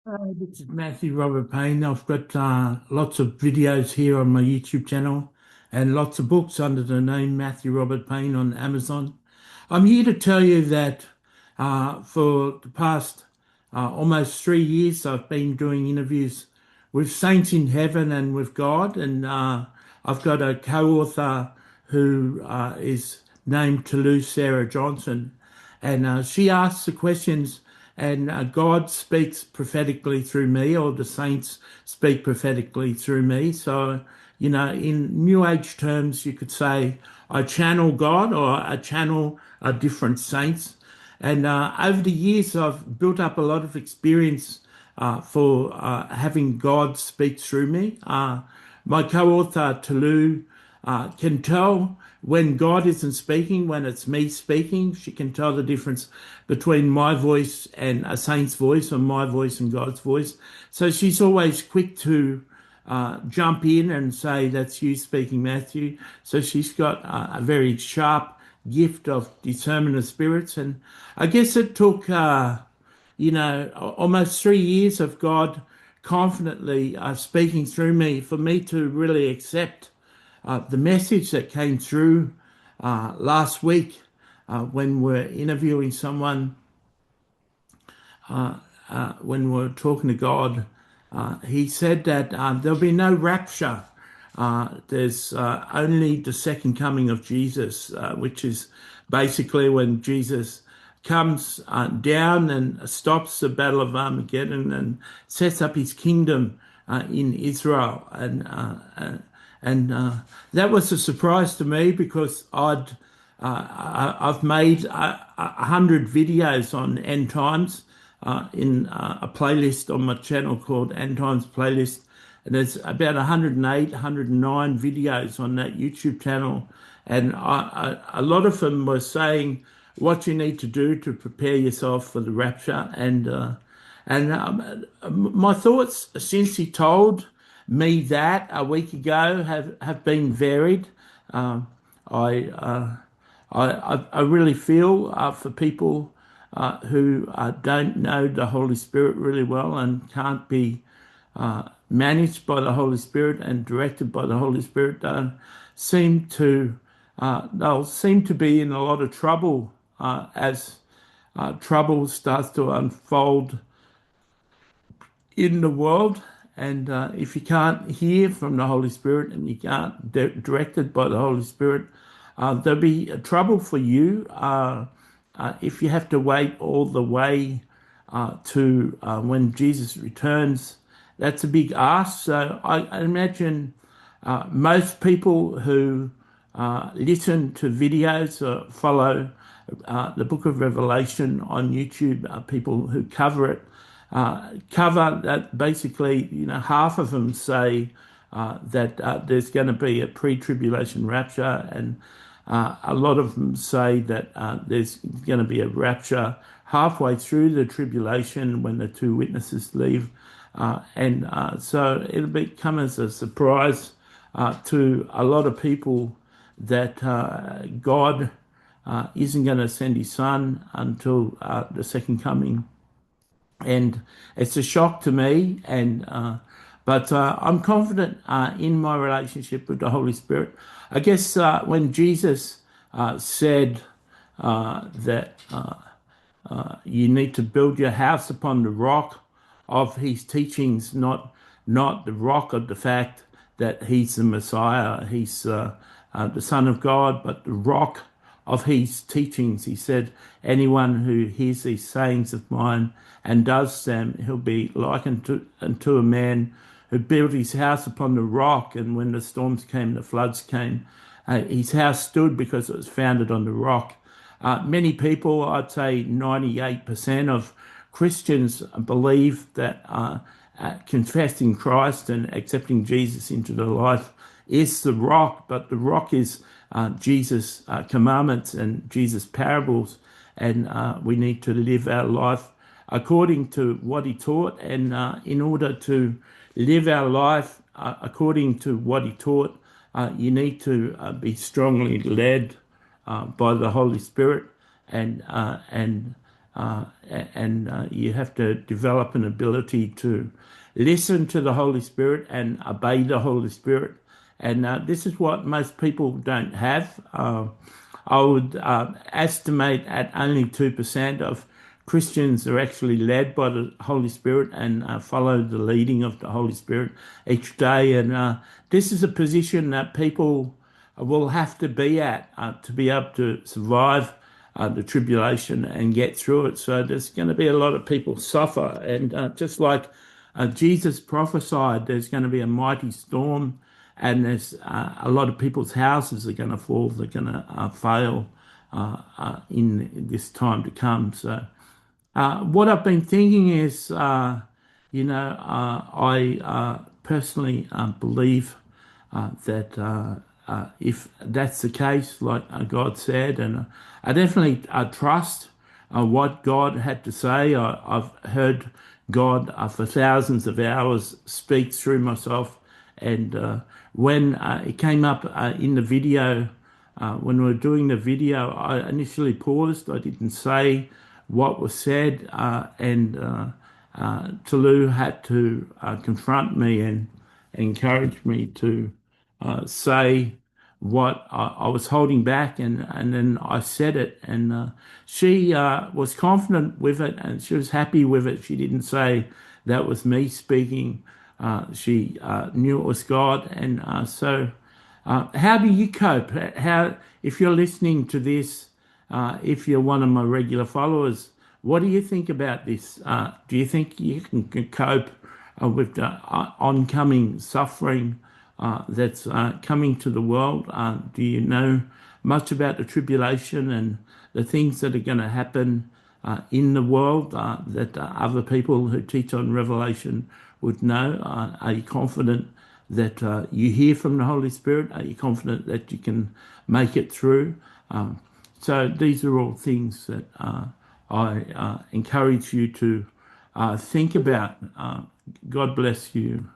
This is Matthew Robert Payne. I've got lots of videos here on my YouTube channel and lots of books under the name Matthew Robert Payne on Amazon. I'm here to tell you that for the past almost 3 years, I've been doing interviews with saints in heaven and with God, and I've got a co-author who is named Tolu Sarah Johnson, and she asks the questions, and God speaks prophetically through me, or the saints speak prophetically through me. So, in New Age terms, you could say I channel God or I channel different saints. And over the years, I've built up a lot of experience for having God speak through me. My co-author, Tolu, can tell when God isn't speaking, when it's me speaking. She can tell the difference between my voice and a saint's voice, or my voice and God's voice. So she's always quick to jump in and say, "That's you speaking, Matthew." So she's got a very sharp gift of discernment of spirits. And I guess it took, almost 3 years of God confidently speaking through me for me to really accept the message that came through last week when we're interviewing someone, when we're talking to God. He said that there'll be no rapture. There's only the second coming of Jesus, which is basically when Jesus comes down and stops the Battle of Armageddon and sets up his kingdom in Israel. And that was a surprise to me, because I've made 100 videos on end times in a playlist on my channel called End Times Playlist. And there's about 108, 109 videos on that YouTube channel. And a lot of them were saying what you need to do to prepare yourself for the rapture. And my thoughts since he told me that a week ago have been varied. I, I really feel for people who don't know the Holy Spirit really well and can't be managed by the Holy Spirit and directed by the Holy Spirit, they'll seem to be in a lot of trouble as trouble starts to unfold in the world. And if you can't hear from the Holy Spirit and you can't directed by the Holy Spirit, there'll be trouble for you if you have to wait all the way to when Jesus returns. That's a big ask. So I imagine most people who listen to videos or follow the Book of Revelation on YouTube, people who cover it, cover that. Basically, half of them say that there's going to be a pre-tribulation rapture, and a lot of them say that there's going to be a rapture halfway through the tribulation when the two witnesses leave. So it'll come as a surprise to a lot of people that God isn't going to send his son until the second coming. And it's a shock to me, but I'm confident in my relationship with the Holy Spirit. I guess when Jesus said that you need to build your house upon the rock of his teachings, not the rock of the fact that he's the Messiah, he's the Son of God, but the rock of his teachings. He said, anyone who hears these sayings of mine and does them, he'll be likened unto a man who built his house upon the rock, and when the storms came, the floods came, his house stood because it was founded on the rock. Many people, I'd say 98% of Christians, believe that confessing Christ and accepting Jesus into their life is the rock, but the rock is Jesus' commandments and Jesus' parables, and we need to live our life according to what he taught. And in order to live our life according to what he taught, you need to be strongly led by the Holy Spirit, and and you have to develop an ability to listen to the Holy Spirit and obey the Holy Spirit. And this is what most people don't have. I would estimate at only 2% of Christians are actually led by the Holy Spirit and follow the leading of the Holy Spirit each day. And this is a position that people will have to be at to be able to survive the tribulation and get through it. So there's going to be a lot of people suffer. And just like Jesus prophesied, there's going to be a mighty storm, and there's a lot of people's houses are going to fall, they're going to fail in this time to come. So what I've been thinking is, I personally believe that if that's the case, like God said, and I definitely trust what God had to say. I've heard God for thousands of hours speak through myself, and when it came up in the video, when we were doing the video, I initially paused. I didn't say what was said, and Tolu had to confront me and encourage me to say what I was holding back, and then I said it, and she was confident with it, and she was happy with it. She didn't say that was me speaking. She knew it was God, and so how do you cope? How, if you're listening to this, if you're one of my regular followers, what do you think about this? Do you think you can cope with the oncoming suffering that's coming to the world? Do you know much about the tribulation and the things that are going to happen in the world that other people who teach on Revelation would know? Are you confident that you hear from the Holy Spirit? Are you confident that you can make it through? So these are all things that I encourage you to think about. God bless you.